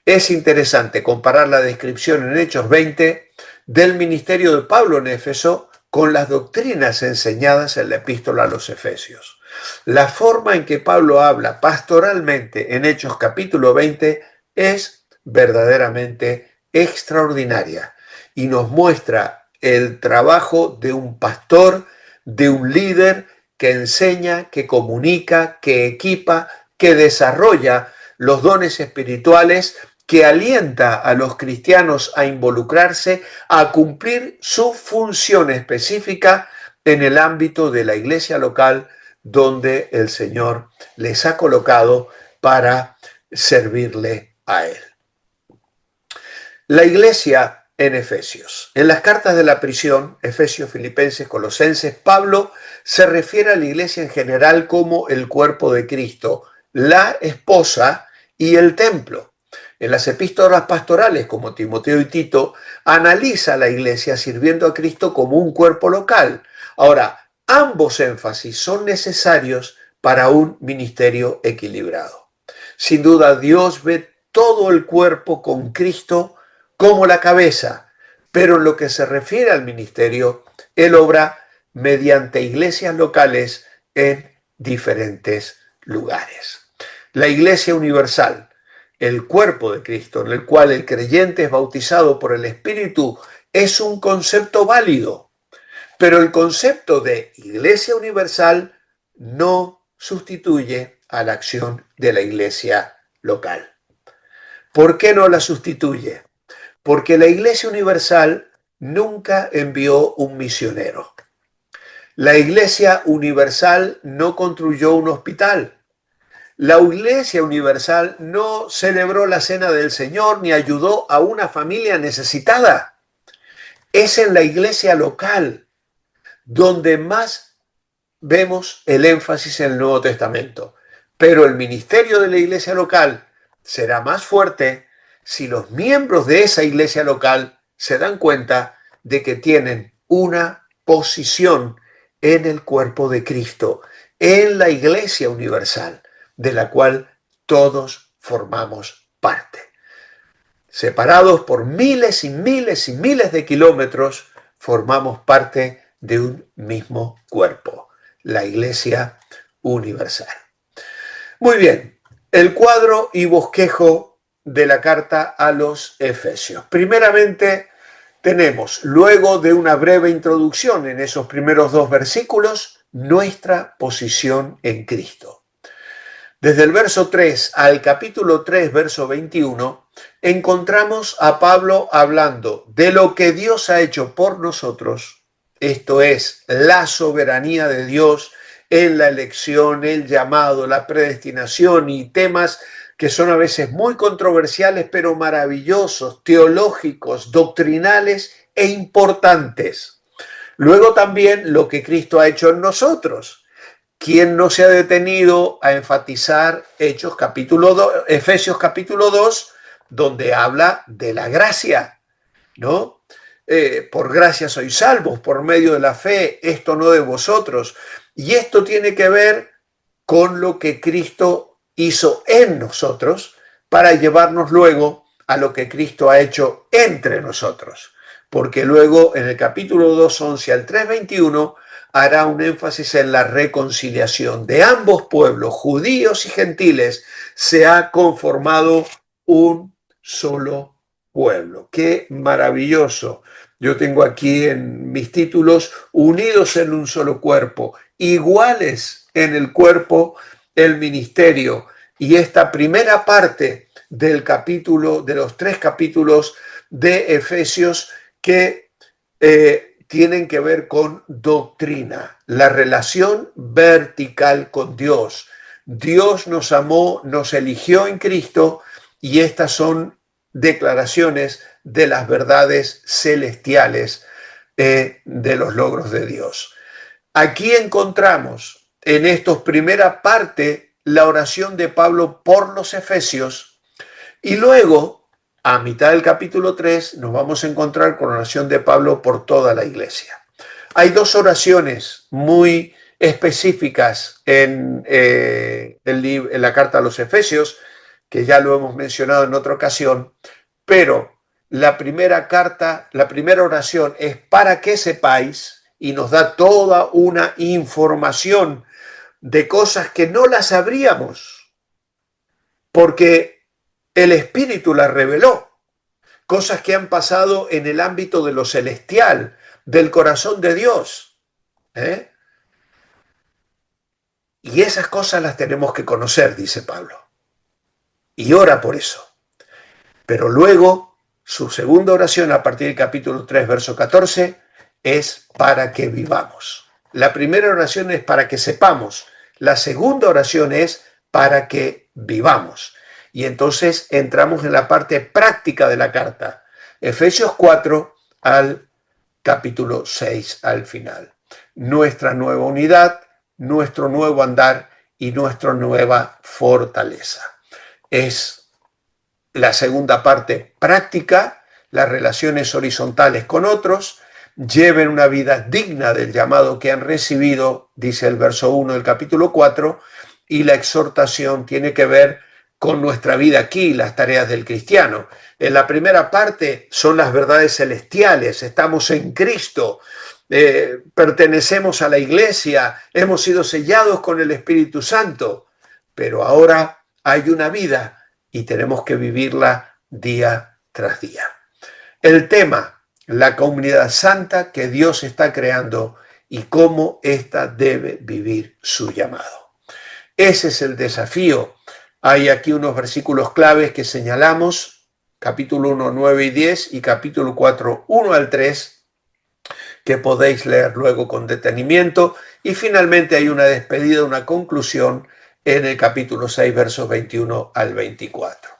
Es interesante comparar la descripción en Hechos 20 del ministerio de Pablo en Éfeso con las doctrinas enseñadas en la epístola a los Efesios. La forma en que Pablo habla pastoralmente en Hechos capítulo 20 es verdaderamente extraordinaria y nos muestra el trabajo de un pastor, de un líder que enseña, que comunica, que equipa, que desarrolla los dones espirituales, que alienta a los cristianos a involucrarse, a cumplir su función específica en el ámbito de la iglesia local donde el Señor les ha colocado para servirle a Él. La iglesia en Efesios. En las cartas de la prisión, Efesios, Filipenses, Colosenses, Pablo se refiere a la iglesia en general como el cuerpo de Cristo, la esposa y el templo. En las epístolas pastorales, como Timoteo y Tito, analiza a la iglesia sirviendo a Cristo como un cuerpo local. Ahora, ambos énfasis son necesarios para un ministerio equilibrado. Sin duda, Dios ve todo el cuerpo con Cristo como la cabeza, pero en lo que se refiere al ministerio, Él obra mediante iglesias locales en diferentes lugares. La Iglesia Universal, el cuerpo de Cristo, en el cual el creyente es bautizado por el Espíritu, es un concepto válido, pero el concepto de Iglesia Universal no sustituye a la acción de la Iglesia local. ¿Por qué no la sustituye? Porque la Iglesia Universal nunca envió un misionero. La Iglesia Universal no construyó un hospital. La Iglesia Universal no celebró la Cena del Señor ni ayudó a una familia necesitada. Es en la iglesia local donde más vemos el énfasis en el Nuevo Testamento. Pero el ministerio de la iglesia local será más fuerte si los miembros de esa iglesia local se dan cuenta de que tienen una posición en el cuerpo de Cristo, en la iglesia universal, de la cual todos formamos parte. Separados por miles y miles y miles de kilómetros, formamos parte de un mismo cuerpo, la Iglesia Universal. Muy bien, el cuadro y bosquejo de la carta a los Efesios. Primeramente, tenemos, luego de una breve introducción en esos primeros 2 versículos, nuestra posición en Cristo. Desde el verso 3 al capítulo 3, verso 21, encontramos a Pablo hablando de lo que Dios ha hecho por nosotros, esto es, la soberanía de Dios en la elección, el llamado, la predestinación y temas que son a veces muy controversiales, pero maravillosos, teológicos, doctrinales e importantes. Luego también lo que Cristo ha hecho en nosotros. ¿Quién no se ha detenido a enfatizar Efesios capítulo 2, donde habla de la gracia, ¿no? Por gracia sois salvos, por medio de la fe, esto no de vosotros. Y esto tiene que ver con lo que Cristo hizo en nosotros para llevarnos luego a lo que Cristo ha hecho entre nosotros. Porque luego en el capítulo 2, 11 al 3, 21, hará un énfasis en la reconciliación de ambos pueblos, judíos y gentiles, se ha conformado un solo pueblo. ¡Qué maravilloso! Yo tengo aquí en mis títulos, unidos en un solo cuerpo, iguales en el cuerpo, el ministerio. Y esta primera parte del capítulo, de los 3 capítulos de Efesios que tienen que ver con doctrina, la relación vertical con Dios. Dios nos amó, nos eligió en Cristo y estas son declaraciones de las verdades celestiales de los logros de Dios. Aquí encontramos en esta primera parte la oración de Pablo por los Efesios y luego a mitad del capítulo 3 nos vamos a encontrar con la oración de Pablo por toda la iglesia. Hay 2 oraciones muy específicas en la carta a los Efesios, que ya lo hemos mencionado en otra ocasión, pero la primera oración es para que sepáis y nos da toda una información de cosas que no las sabríamos, porque el Espíritu las reveló, cosas que han pasado en el ámbito de lo celestial, del corazón de Dios. Y esas cosas las tenemos que conocer, dice Pablo. Y ora por eso. Pero luego, su segunda oración a partir del capítulo 3, verso 14, es para que vivamos. La primera oración es para que sepamos. La segunda oración es para que vivamos. Y entonces entramos en la parte práctica de la carta. Efesios 4 al capítulo 6 al final. Nuestra nueva unidad, nuestro nuevo andar y nuestra nueva fortaleza. Es La segunda parte, práctica, las relaciones horizontales con otros, lleven una vida digna del llamado que han recibido, dice el verso 1 del capítulo 4, y la exhortación tiene que ver con nuestra vida aquí, las tareas del cristiano. En la primera parte son las verdades celestiales, estamos en Cristo, pertenecemos a la iglesia, hemos sido sellados con el Espíritu Santo, pero ahora hay una vida y tenemos que vivirla día tras día. El tema, la comunidad santa que Dios está creando y cómo ésta debe vivir su llamado. Ese es el desafío. Hay aquí unos versículos claves que señalamos, capítulo 1, 9 y 10 y capítulo 4, 1 al 3, que podéis leer luego con detenimiento. Y finalmente hay una despedida, una conclusión en el capítulo 6, versos 21 al 24.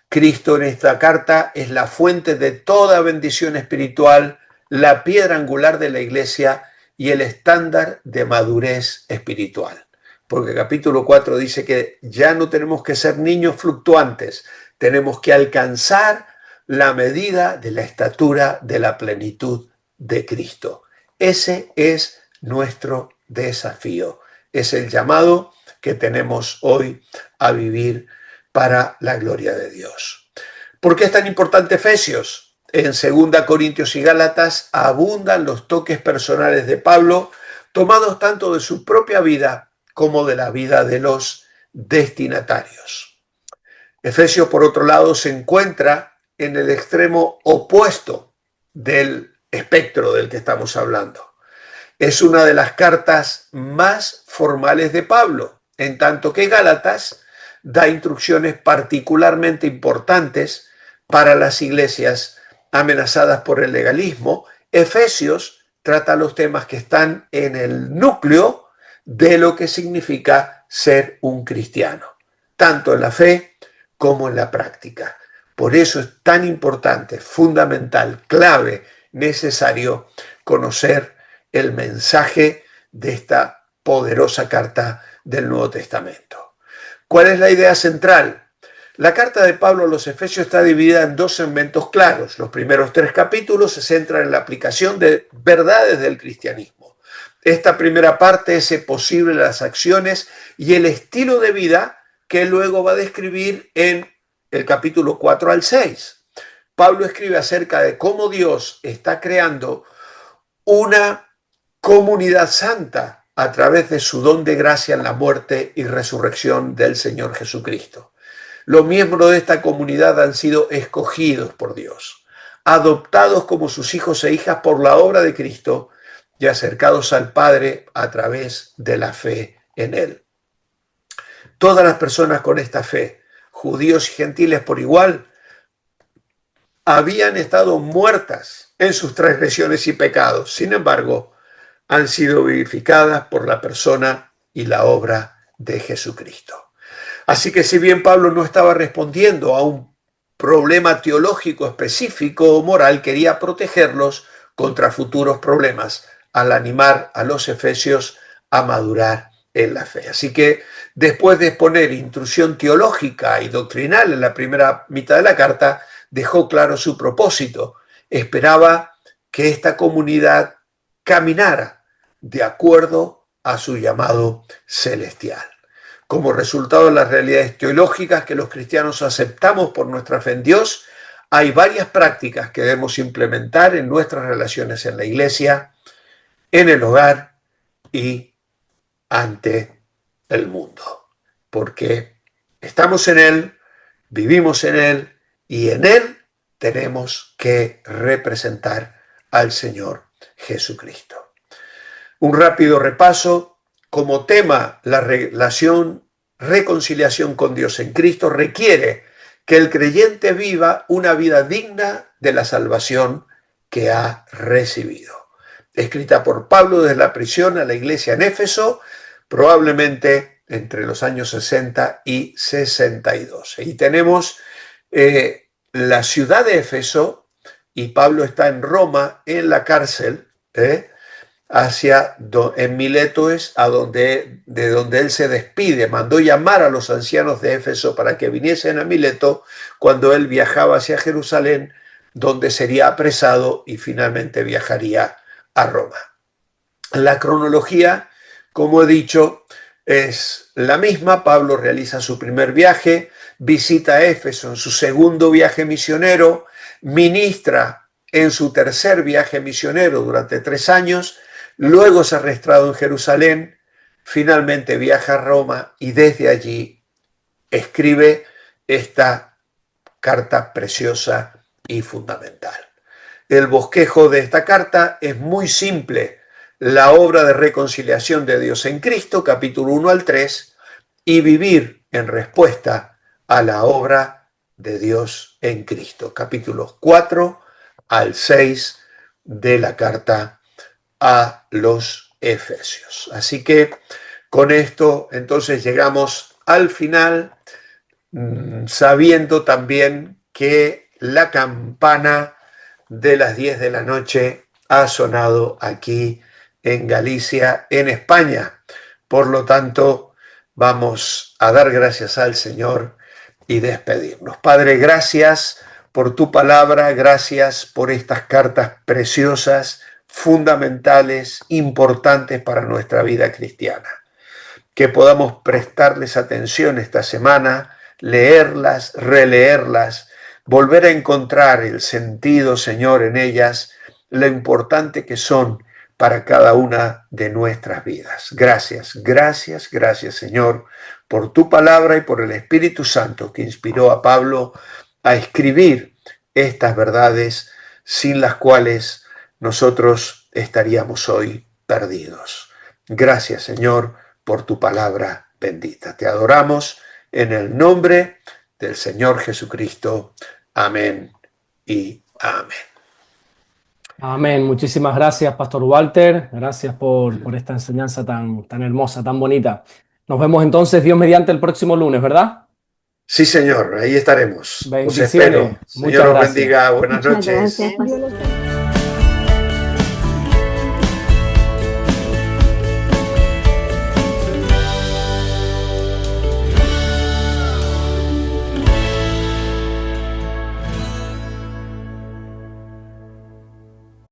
Cristo en esta carta es la fuente de toda bendición espiritual, la piedra angular de la iglesia y el estándar de madurez espiritual. Porque el capítulo 4 dice que ya no tenemos que ser niños fluctuantes, tenemos que alcanzar la medida de la estatura de la plenitud de Cristo. Ese es nuestro desafío, es el llamado que tenemos hoy a vivir para la gloria de Dios. ¿Por qué es tan importante Efesios? En 2 Corintios y Gálatas abundan los toques personales de Pablo, tomados tanto de su propia vida como de la vida de los destinatarios. Efesios, por otro lado, se encuentra en el extremo opuesto del espectro del que estamos hablando. Es una de las cartas más formales de Pablo, en tanto que Gálatas da instrucciones particularmente importantes para las iglesias amenazadas por el legalismo. Efesios trata los temas que están en el núcleo de lo que significa ser un cristiano, tanto en la fe como en la práctica. Por eso es tan importante, fundamental, clave, necesario conocer el mensaje de esta poderosa carta del Nuevo Testamento. ¿Cuál es la idea central? La carta de Pablo a los Efesios está dividida en dos segmentos claros. Los primeros 3 capítulos se centran en la aplicación de verdades del cristianismo. Esta primera parte hace posible las acciones y el estilo de vida que luego va a describir en el capítulo 4 al 6. Pablo escribe acerca de cómo Dios está creando una comunidad santa a través de su don de gracia en la muerte y resurrección del Señor Jesucristo. Los miembros de esta comunidad han sido escogidos por Dios, adoptados como sus hijos e hijas por la obra de Cristo y acercados al Padre a través de la fe en Él. Todas las personas con esta fe, judíos y gentiles por igual, habían estado muertas en sus transgresiones y pecados. Sin embargo, han sido vivificadas por la persona y la obra de Jesucristo. Así que si bien Pablo no estaba respondiendo a un problema teológico específico o moral, quería protegerlos contra futuros problemas al animar a los efesios a madurar en la fe. Así que después de exponer instrucción teológica y doctrinal en la primera mitad de la carta, dejó claro su propósito. Esperaba que esta comunidad caminara de acuerdo a su llamado celestial. Como resultado de las realidades teológicas que los cristianos aceptamos por nuestra fe en Dios, hay varias prácticas que debemos implementar en nuestras relaciones en la iglesia, en el hogar y ante el mundo. Porque estamos en Él, vivimos en Él y en Él tenemos que representar al Señor Jesucristo. Un rápido repaso. Como tema, la reconciliación con Dios en Cristo requiere que el creyente viva una vida digna de la salvación que ha recibido. Escrita por Pablo desde la prisión a la iglesia en Éfeso, probablemente entre los años 60 y 62. Y tenemos la ciudad de Éfeso, y Pablo está en Roma, en la cárcel, en Mileto es de donde él se despide. Mandó llamar a los ancianos de Éfeso para que viniesen a Mileto cuando él viajaba hacia Jerusalén, donde sería apresado y finalmente viajaría a Roma. La cronología, como he dicho, es la misma. Pablo realiza su primer viaje, visita Éfeso en su segundo viaje misionero, ministra en su tercer viaje misionero durante 3 años, luego es arrestado en Jerusalén, finalmente viaja a Roma y desde allí escribe esta carta preciosa y fundamental. El bosquejo de esta carta es muy simple: la obra de reconciliación de Dios en Cristo, capítulo 1 al 3, y vivir en respuesta a la obra de Dios en Cristo, capítulos 4 al 6 de la carta a los Efesios. Así que con esto entonces llegamos al final, sabiendo también que la campana de las 10 de la noche ha sonado aquí en Galicia, en España. Por lo tanto, vamos a dar gracias al Señor y despedirnos. Padre, gracias por tu palabra, gracias por estas cartas preciosas, fundamentales, importantes para nuestra vida cristiana. Que podamos prestarles atención esta semana, leerlas, releerlas, volver a encontrar el sentido, Señor, en ellas, lo importante que son para cada una de nuestras vidas. Gracias, gracias, gracias, Señor, por tu palabra y por el Espíritu Santo que inspiró a Pablo a escribir estas verdades, sin las cuales nosotros estaríamos hoy perdidos. Gracias, Señor, por tu palabra bendita. Te adoramos en el nombre del Señor Jesucristo. Amén y amén. Amén. Muchísimas gracias, Pastor Walter. Gracias por esta enseñanza tan hermosa, tan bonita. Nos vemos entonces, Dios mediante, el próximo lunes, ¿verdad? Sí, Señor, ahí estaremos. Os Bendiciones. espero. Señor Muchas os gracias. bendiga. Buenas Muchas noches. gracias, pastor.